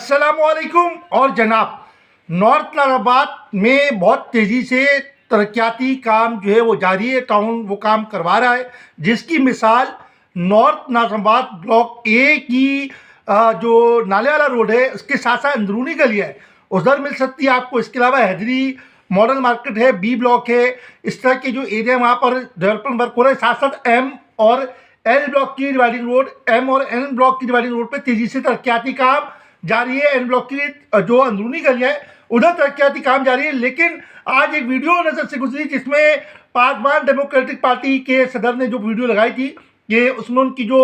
अस्सलामुअलैकुम। और जनाब, नॉर्थ नाज़िराबाद में बहुत तेज़ी से तरक्याती काम जो है वो जारी है। टाउन वो काम करवा रहा है, जिसकी मिसाल नॉर्थ नाज़िराबाद ब्लॉक ए की जो नाले वाला रोड है उसके साथ साथ अंदरूनी गलियाँ है उधर मिल सकती है आपको। इसके अलावा हैदरी मॉडल मार्केट है, बी ब्लॉक है, इस तरह के जो एरिया वहाँ पर डेवलपमेंट वर्क हो रहा है। साथ साथ एम और एल ब्लॉक की डिवाइडिंग रोड, एम और एन ब्लॉक की डिवाइडिंग रोड पे तेज़ी से तरक्याती काम जारी है। एन ब्लॉक की जो अंदरूनी गलियाँ है उधर तरक्याती काम जारी है। लेकिन आज एक वीडियो नज़र से गुजरी जिसमें पासवान डेमोक्रेटिक पार्टी के सदर ने जो वीडियो लगाई थी कि उसमें उनकी जो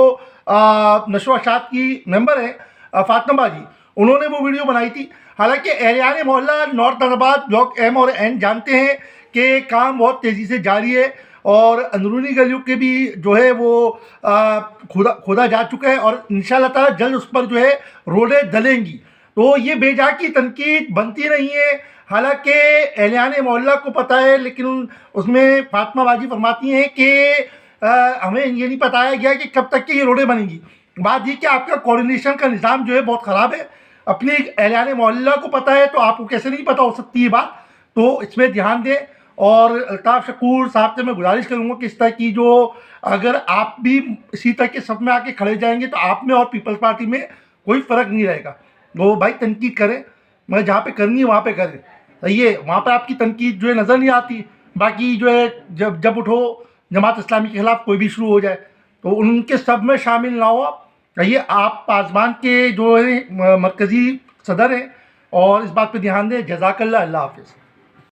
नशोआशात की मेंबर है फातिमा बाजी, उन्होंने वो वीडियो बनाई थी। हालांकि एहलियान मोहल्ला नॉर्थ नाज़िराबाद ब्लॉक एम और एन जानते हैं कि काम बहुत तेज़ी से जारी है और अंदरूनी गलियों के भी जो है वो खोदा जा चुका है और इंशाअल्लाह ताला जल्द उस पर जो है रोडें डलेंगी। तो ये बेजा की तनकीद बनती नहीं है। हालांकि एहलियान मोहल्ला को पता है, लेकिन उसमें फातिमा बाजी फरमाती हैं कि हमें ये नहीं बताया गया कि कब तक की ये रोडें बनेंगी। बात ये कि आपका कोऑर्डिनेशन का निज़ाम जो है बहुत ख़राब है। अपनी एहलियान मोहल्ला को पता है तो आपको कैसे नहीं पता हो सकती है बात। तो इसमें ध्यान दें। और अल्ताफ़ शकूर साहब से मैं गुजारिश करूँगा कि इस तरह की जो अगर आप भी इसी तरह के सब में आके खड़े जाएंगे तो आप में और पीपल्स पार्टी में कोई फ़र्क नहीं रहेगा। तो भाई तनकीद करें, मैं जहाँ पे करनी है वहाँ पे करें। सही है, वहाँ पे आपकी तनकीद जो है नज़र नहीं आती। बाकी जो है जब उठो जमात इस्लामी के खिलाफ कोई भी शुरू हो जाए तो उनके सब में शामिल ना हो आप। ये आप पासवान के जो है मरकज़ी सदर हैं और इस बात पे ध्यान दें। जज़ाकल्लाह, अल्लाह हाफ़िज़।